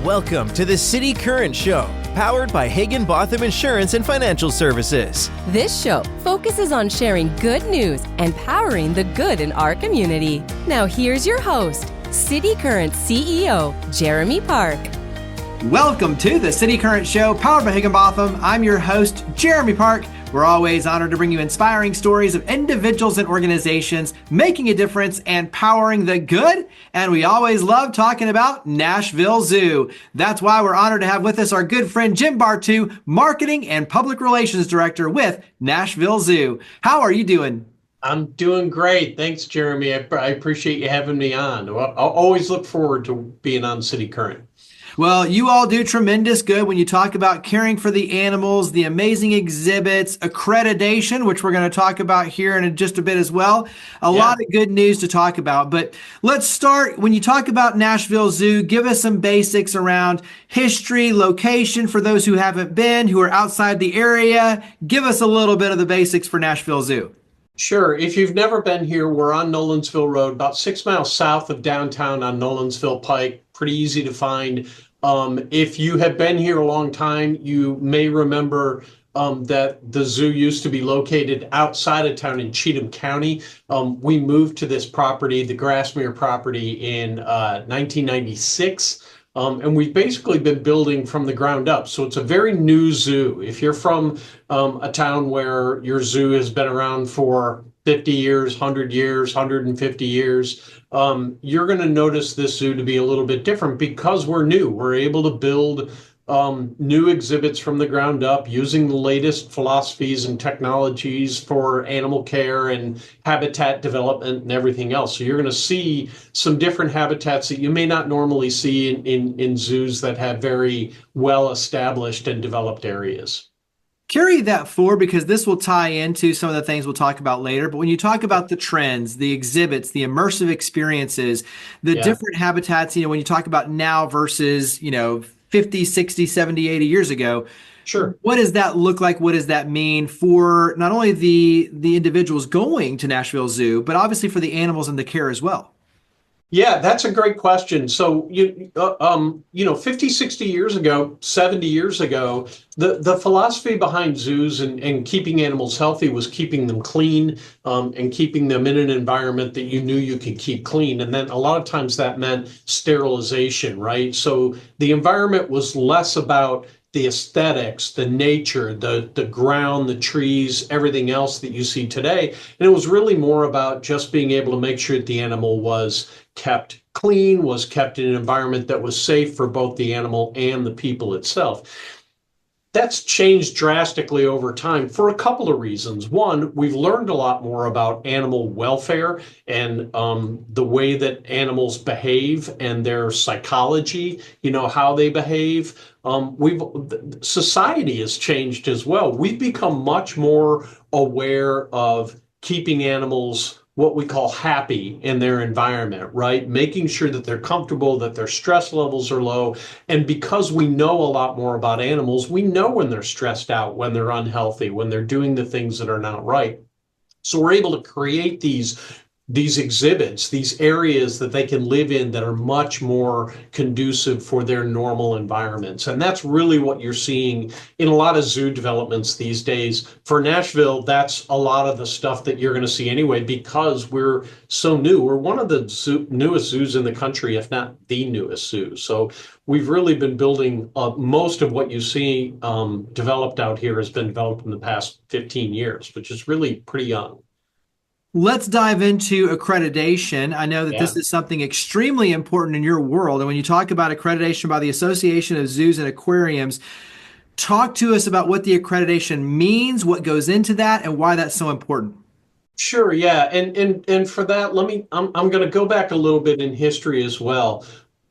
Welcome to the City Current Show, powered by Higginbotham Insurance and Financial Services. This show focuses on sharing good news and powering the good in our community. Now here's your host, City Current CEO, Jeremy Park. Welcome to the City Current Show, powered by Higginbotham. I'm your host, Jeremy Park. We're always honored to bring you inspiring stories of individuals and organizations making a difference and powering the good. And we always love talking about Nashville Zoo. That's why we're honored to have with us our good friend Jim Bartoo, Marketing and Public Relations Director with Nashville Zoo. How are you doing? I'm doing great. Thanks, Jeremy. I appreciate you having me on. I'll always look forward to being on City Current. Well, you all do tremendous good when you talk about caring for the animals, the amazing exhibits, accreditation, which we're going to talk about here in just a bit as well. A lot of good news to talk about. But let's start, when you talk about Nashville Zoo, give us some basics around history, location for those who haven't been, who are outside the area. Give us a little bit of the basics for Nashville Zoo. Sure. If you've never been here, we're on Nolensville Road, about 6 miles south of downtown on Nolensville Pike. Pretty easy to find. If you have been here a long time, you may remember that the zoo used to be located outside of town in Cheatham County. We moved to this property, the Grassmere property, in 1996. And we've basically been building from the ground up. So it's a very new zoo. If you're from a town where your zoo has been around for 50 years, 100 years, 150 years, you're going to notice this zoo to be a little bit different because we're new. We're able to build new exhibits from the ground up using the latest philosophies and technologies for animal care and habitat development and everything else. So you're going to see some different habitats that you may not normally see in zoos that have very well established and developed areas. Carry that forward because this will tie into some of the things we'll talk about later. But when you talk about the trends, the exhibits, the immersive experiences, the different habitats, when you talk about now versus, 50, 60, 70, 80 years ago, sure. What does that look like? What does that mean for not only the individuals going to Nashville Zoo, but obviously for the animals and the care as well? Yeah, that's a great question. So, 50, 60 years ago, 70 years ago, the philosophy behind zoos and keeping animals healthy was keeping them clean and keeping them in an environment that you knew you could keep clean. And then a lot of times that meant sterilization, right? So the environment was less about the aesthetics, the nature, the ground, the trees, everything else that you see today. And it was really more about just being able to make sure that the animal was kept clean, was kept in an environment that was safe for both the animal and the people itself. That's changed drastically over time for a couple of reasons. One, we've learned a lot more about animal welfare and the way that animals behave and their psychology, how they behave. Society has changed as well. We've become much more aware of keeping animals what we call happy in their environment, right? Making sure that they're comfortable, that their stress levels are low. And because we know a lot more about animals, we know when they're stressed out, when they're unhealthy, when they're doing the things that are not right. So we're able to create these exhibits, these areas that they can live in that are much more conducive for their normal environments. And that's really what you're seeing in a lot of zoo developments these days. For Nashville, that's a lot of the stuff that you're going to see anyway, because we're so new. We're one of the newest zoos in the country, if not the newest zoo. So we've really been building most of what you see developed out here has been developed in the past 15 years, which is really pretty young. Let's dive into accreditation. I know that this is something extremely important in your world. And when you talk about accreditation by the Association of Zoos and Aquariums, talk to us about what the accreditation means, what goes into that, and why that's so important. Sure, yeah. And for that, I'm going to go back a little bit in history as well.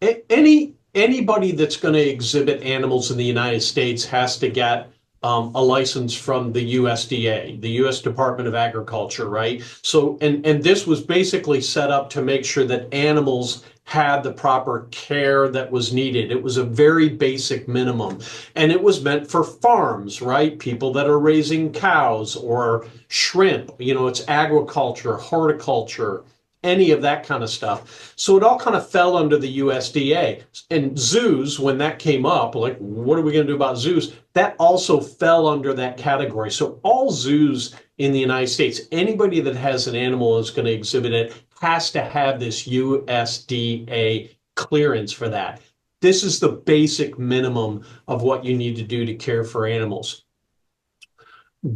Anybody that's going to exhibit animals in the United States has to get a license from the USDA, the U.S. Department of Agriculture, right? So, and this was basically set up to make sure that animals had the proper care that was needed. It was a very basic minimum, and it was meant for farms, right? People that are raising cows or shrimp, it's agriculture, horticulture, any of that kind of stuff. So it all kind of fell under the USDA. And zoos, when that came up, like, what are we going to do about zoos? That also fell under that category. So all zoos in the United States, anybody that has an animal is going to exhibit it has to have this USDA clearance for that. This is the basic minimum of what you need to do to care for animals.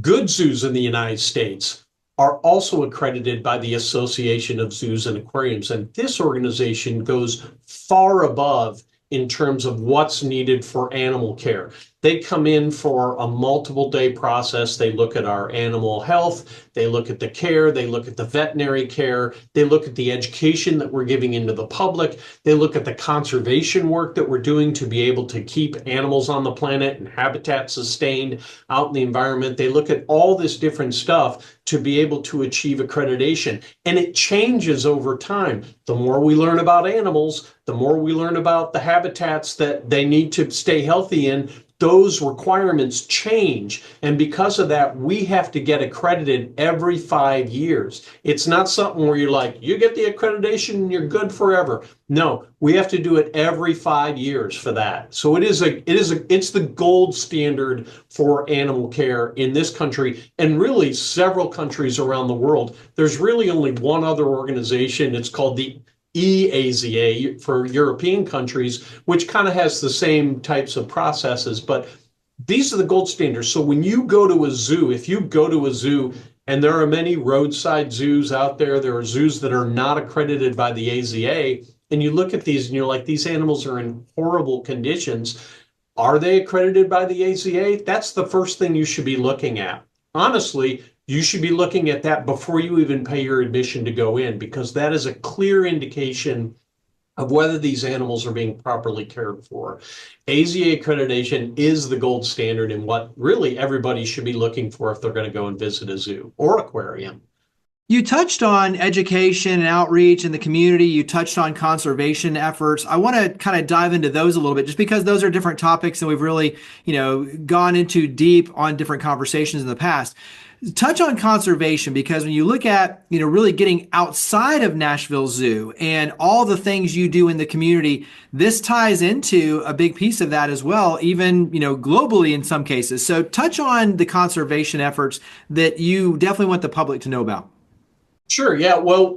Good zoos in the United States are also accredited by the Association of Zoos and Aquariums. And this organization goes far above in terms of what's needed for animal care. They come in for a multiple day process. They look at our animal health, they look at the care, they look at the veterinary care, they look at the education that we're giving into the public, they look at the conservation work that we're doing to be able to keep animals on the planet and habitat sustained out in the environment. They look at all this different stuff to be able to achieve accreditation. And it changes over time. The more we learn about animals, the more we learn about the habitats that they need to stay healthy in, those requirements change. And because of that, we have to get accredited every 5 years. It's not something where you're like, you get the accreditation and you're good forever. No, we have to do it every 5 years for that. So it's the gold standard for animal care in this country and really several countries around the world. There's really only one other organization. It's called the AZA for European countries, which kind of has the same types of processes, but these are the gold standards. So when you go to a zoo, if you go to a zoo, and there are many roadside zoos out there, there are zoos that are not accredited by the AZA, and you look at these and you're like, these animals are in horrible conditions. Are they accredited by the AZA? That's the first thing you should be looking at. Honestly, you should be looking at that before you even pay your admission to go in, because that is a clear indication of whether these animals are being properly cared for. AZA accreditation is the gold standard in what really everybody should be looking for if they're going to go and visit a zoo or aquarium. You touched on education and outreach in the community. You touched on conservation efforts. I want to kind of dive into those a little bit, just because those are different topics and we've really, gone into deep on different conversations in the past. Touch on conservation, because when you look at, really getting outside of Nashville Zoo and all the things you do in the community, this ties into a big piece of that as well, even, globally in some cases. So touch on the conservation efforts that you definitely want the public to know about. Sure. Yeah. Well,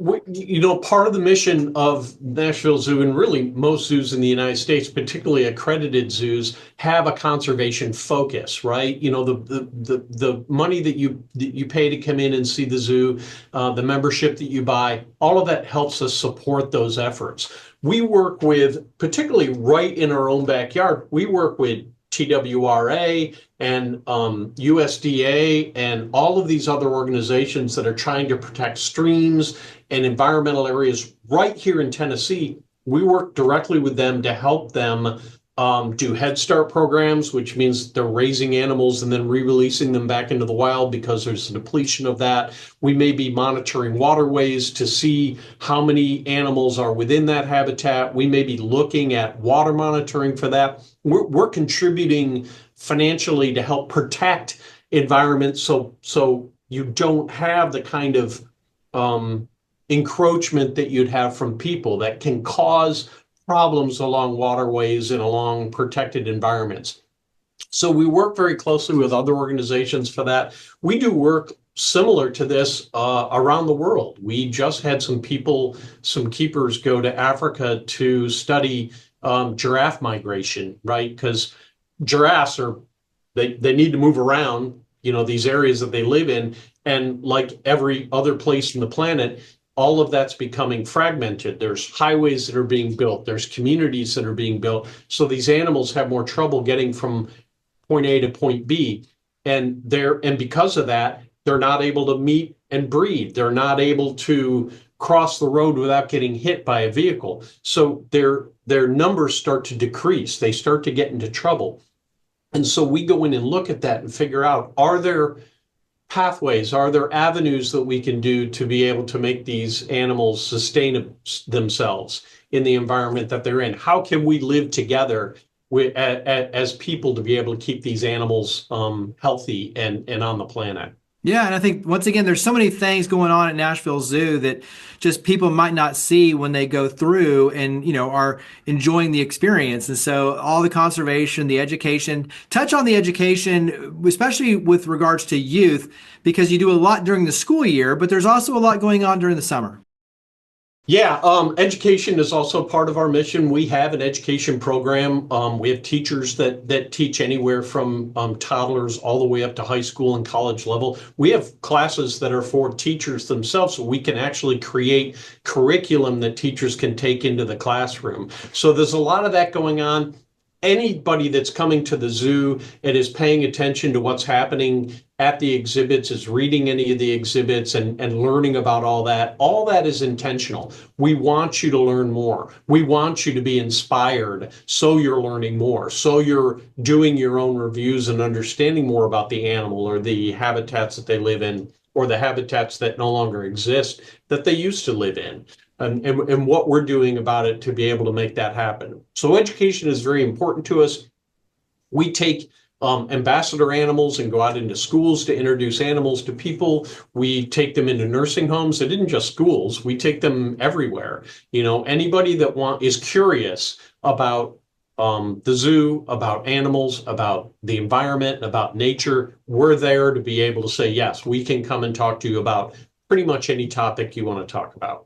part of the mission of Nashville Zoo and really most zoos in the United States, particularly accredited zoos, have a conservation focus, right? The money that you pay to come in and see the zoo, the membership that you buy, all of that helps us support those efforts. We work with, particularly right in our own backyard, we work with TWRA and USDA and all of these other organizations that are trying to protect streams and environmental areas right here in Tennessee. We work directly with them to help them do Head Start programs, which means they're raising animals and then re-releasing them back into the wild because there's a depletion of that. We may be monitoring waterways to see how many animals are within that habitat. We may be looking at water monitoring for that. We're contributing financially to help protect environments so you don't have the kind of encroachment that you'd have from people that can cause problems along waterways and along protected environments. So we work very closely with other organizations for that. We do work similar to this around the world. We just had some keepers go to Africa to study giraffe migration, right? Because giraffes they need to move around, these areas that they live in. And like every other place on the planet, all of that's becoming fragmented. There's highways that are being built. There's communities that are being built. So these animals have more trouble getting from point A to point B. And because of that, they're not able to meet and breed. They're not able to cross the road without getting hit by a vehicle. So their numbers start to decrease. They start to get into trouble. And so we go in and look at that and figure out, are there pathways, are there avenues that we can do to be able to make these animals sustain themselves in the environment that they're in? How can we live together as people to be able to keep these animals healthy and on the planet? Yeah, and I think once again, there's so many things going on at Nashville Zoo that just people might not see when they go through and are enjoying the experience. And so all the conservation, the education, touch on the education, especially with regards to youth, because you do a lot during the school year, but there's also a lot going on during the summer. Yeah, education is also part of our mission. We have an education program. We have teachers that teach anywhere from toddlers all the way up to high school and college level. We have classes that are for teachers themselves, so we can actually create curriculum that teachers can take into the classroom. So there's a lot of that going on. Anybody that's coming to the zoo and is paying attention to what's happening at the exhibits, is reading any of the exhibits and learning about all that is intentional. We want you to learn more. We want you to be inspired so you're learning more, so you're doing your own reviews and understanding more about the animal or the habitats that they live in or the habitats that no longer exist that they used to live in. And what we're doing about it to be able to make that happen. So education is very important to us. We take ambassador animals and go out into schools to introduce animals to people. We take them into nursing homes. It isn't just schools. We take them everywhere. Anybody that is curious about the zoo, about animals, about the environment, about nature, we're there to be able to say, yes, we can come and talk to you about pretty much any topic you want to talk about.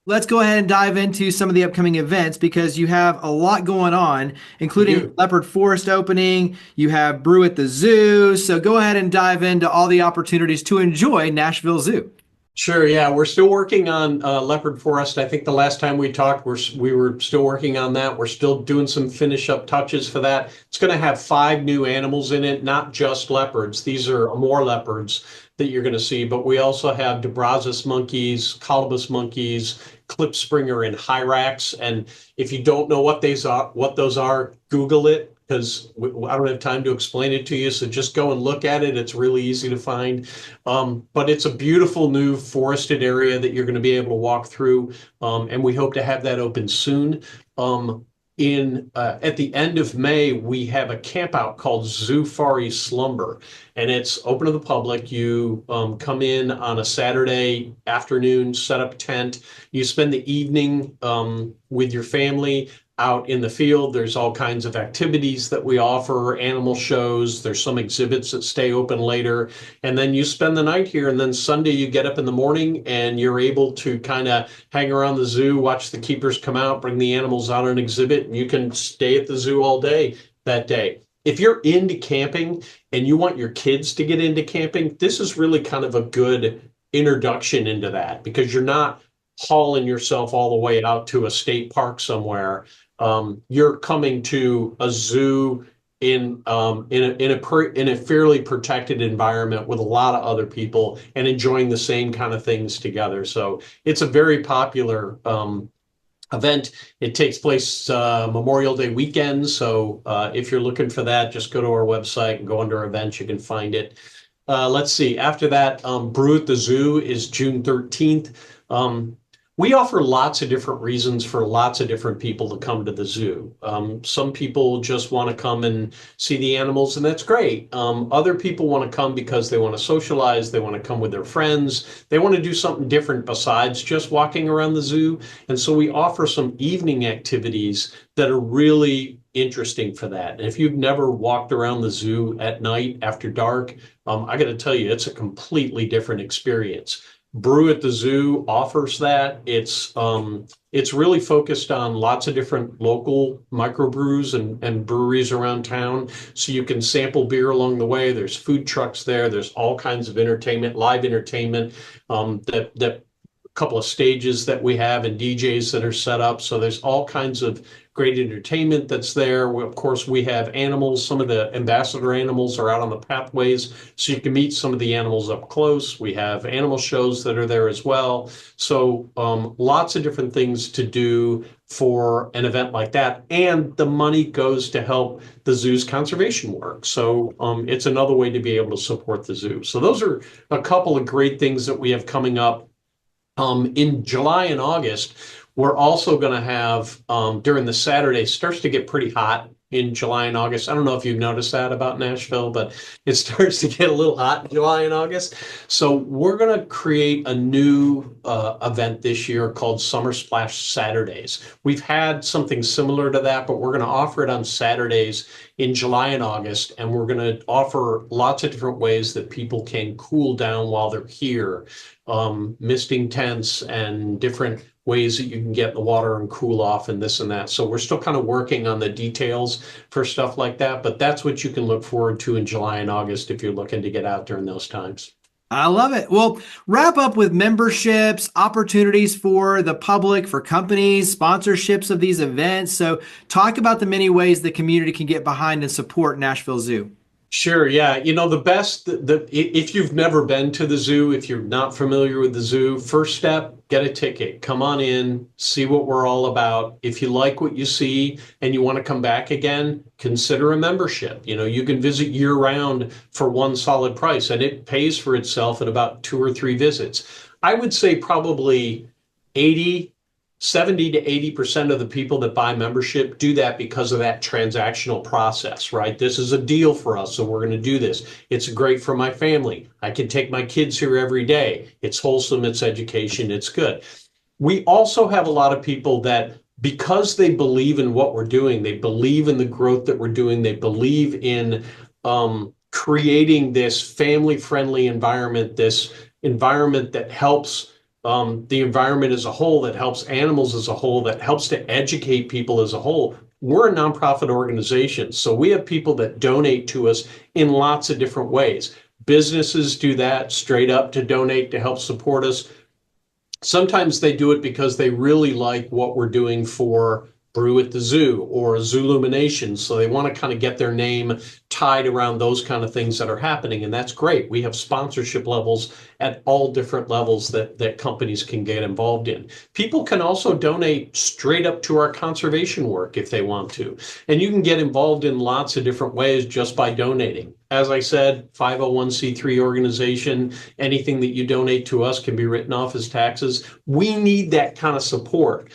Let's go ahead and dive into some of the upcoming events because you have a lot going on, including Leopard Forest opening. You have Brew at the Zoo. So go ahead and dive into all the opportunities to enjoy Nashville Zoo. Sure. Yeah, we're still working on Leopard Forest. I think the last time we talked, we were still working on that. We're still doing some finish up touches for that. It's going to have 5 new animals in it, not just leopards. These are more leopards that you're going to see, but we also have Debrazis monkeys, colobus monkeys, Klipspringer, and hyrax. And if you don't know what those are, Google it, because I don't have time to explain it to you. So just go and look at it. It's really easy to find. But it's a beautiful new forested area that you're going to be able to walk through. And we hope to have that open soon. At the end of May, we have a camp out called Zoofari Slumber, and it's open to the public. You come in on a Saturday afternoon, set up a tent. You spend the evening with your family out in the field. There's all kinds of activities that we offer, animal shows. There's some exhibits that stay open later. And then you spend the night here. And then Sunday you get up in the morning and you're able to kind of hang around the zoo, watch the keepers come out, bring the animals out on exhibit, and you can stay at the zoo all day that day. If you're into camping and you want your kids to get into camping, this is really kind of a good introduction into that because you're not hauling yourself all the way out to a state park somewhere. You're coming to a zoo in a fairly protected environment with a lot of other people and enjoying the same kind of things together. So it's a very popular event. It takes place Memorial Day weekend. So if you're looking for that, just go to our website and go under events. You can find it. Let's see. After that, Brew at the Zoo is June 13th. We offer lots of different reasons for lots of different people to come to the zoo. Some people just want to come and see the animals, and that's great. Other people want to come because they want to socialize. They want to come with their friends. They want to do something different besides just walking around the zoo. And so we offer some evening activities that are really interesting for that. And if you've never walked around the zoo at night after dark, I got to tell you, it's a completely different experience. Brew at the Zoo offers that. It's really focused on lots of different local microbrews and breweries around town. So you can sample beer along the way. There's food trucks there. There's all kinds of entertainment, live entertainment, that couple of stages that we have and DJs that are set up. So there's all kinds of great entertainment that's there. Of course, we have animals. Some of the ambassador animals are out on the pathways, so you can meet some of the animals up close. We have animal shows that are there as well. So lots of different things to do for an event like that. And the money goes to help the zoo's conservation work. So it's another way to be able to support the zoo. So those are a couple of great things that we have coming up. In July and August, we're also going to have, during the Saturday, starts to get pretty hot in July and August. I don't know if you've noticed that about Nashville, but it starts to get a little hot in July and August. So we're going to create a new event this year called Summer Splash Saturdays. We've had something similar to that, but we're going to offer it on Saturdays in July and August, and we're going to offer lots of different ways that people can cool down while they're here, misting tents and different ways that you can get in the water and cool off and this and that. So we're still kind of working on the details for stuff like that, but that's what you can look forward to in July and August if you're looking to get out during those times. I love it. Well, wrap up with memberships, opportunities for the public, for companies, sponsorships of these events. So talk about the many ways the community can get behind and support Nashville Zoo. Sure. Yeah. The best, if you've never been to the zoo, if you're not familiar with the zoo, first step, get a ticket, come on in, see what we're all about. If you like what you see and you want to come back again, consider a membership. You can visit year round for one solid price, and it pays for itself at about 2 or 3 visits. I would say probably 70 to 80% of the people that buy membership do that because of that transactional process, right? This is a deal for us, so we're going to do this. It's great for my family. I can take my kids here every day. It's wholesome, it's education, it's good. We also have a lot of people that, because they believe in what we're doing, they believe in the growth that we're doing, they believe in creating this family-friendly environment, this environment that helps the environment as a whole, that helps animals as a whole, that helps to educate people as a whole. We're a nonprofit organization, so we have people that donate to us in lots of different ways. Businesses do that straight up to donate to help support us. Sometimes they do it because they really like what we're doing for Brew at the Zoo or Zoolumination, so they want to kind of get their name tied around those kind of things that are happening, and that's great. We have sponsorship levels at all different levels that companies can get involved in. People can also donate straight up to our conservation work if they want to, and you can get involved in lots of different ways just by donating. As I said, 501c3 organization, anything that you donate to us can be written off as taxes. We need that kind of support.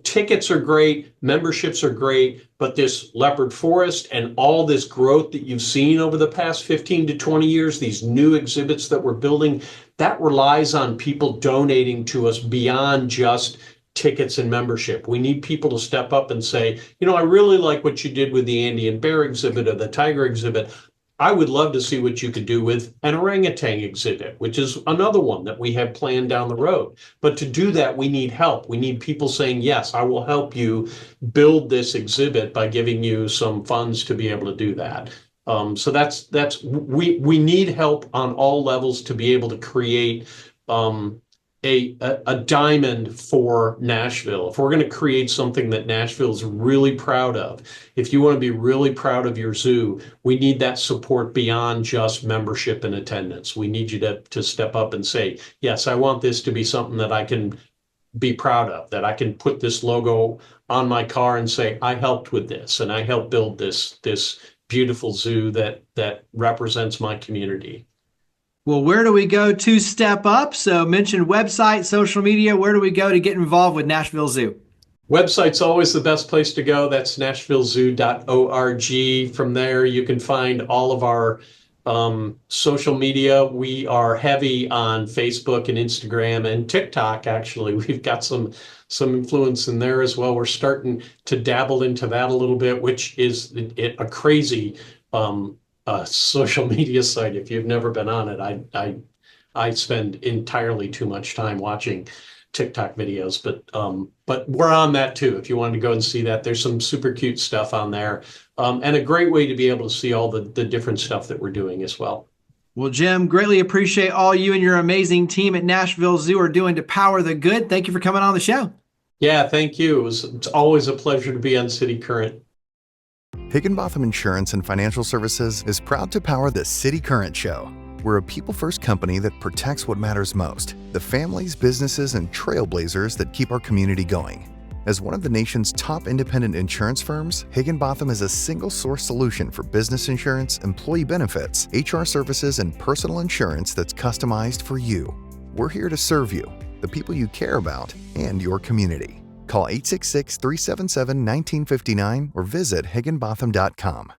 Tickets are great, memberships are great, but this leopard forest and all this growth that you've seen over the past 15 to 20 years, these new exhibits that we're building, that relies on people donating to us beyond just tickets and membership. We need people to step up and say, I really like what you did with the Andean bear exhibit or the tiger exhibit. I would love to see what you could do with an orangutan exhibit, which is another one that we have planned down the road. But to do that, we need help. We need people saying, yes, I will help you build this exhibit by giving you some funds to be able to do that. So we need help on all levels to be able to create a diamond for Nashville. If we're going to create something that Nashville is really proud of, if you want to be really proud of your zoo, we need that support beyond just membership and attendance. We need you to step up and say, yes, I want this to be something that I can be proud of, that I can put this logo on my car and say, I helped with this and I helped build this beautiful zoo that represents my community. Well, where do we go to step up? So mention website, social media. Where do we go to get involved with Nashville Zoo? Website's always the best place to go. That's nashvillezoo.org. From there, you can find all of our social media. We are heavy on Facebook and Instagram and TikTok, actually. We've got some influence in there as well. We're starting to dabble into that a little bit, which is a crazy social media site. If you've never been on it, I spend entirely too much time watching TikTok videos, but we're on that too. If you wanted to go and see that, there's some super cute stuff on there, and a great way to be able to see all the different stuff that we're doing as well. Well, Jim, greatly appreciate all you and your amazing team at Nashville Zoo are doing to power the good. Thank you for coming on the show. Yeah, thank you. It's always a pleasure to be on City Current. Higginbotham Insurance and Financial Services is proud to power the City Current Show. We're a people-first company that protects what matters most, the families, businesses, and trailblazers that keep our community going. As one of the nation's top independent insurance firms, Higginbotham is a single-source solution for business insurance, employee benefits, HR services, and personal insurance that's customized for you. We're here to serve you, the people you care about, and your community. Call 866-377-1959 or visit higginbotham.com.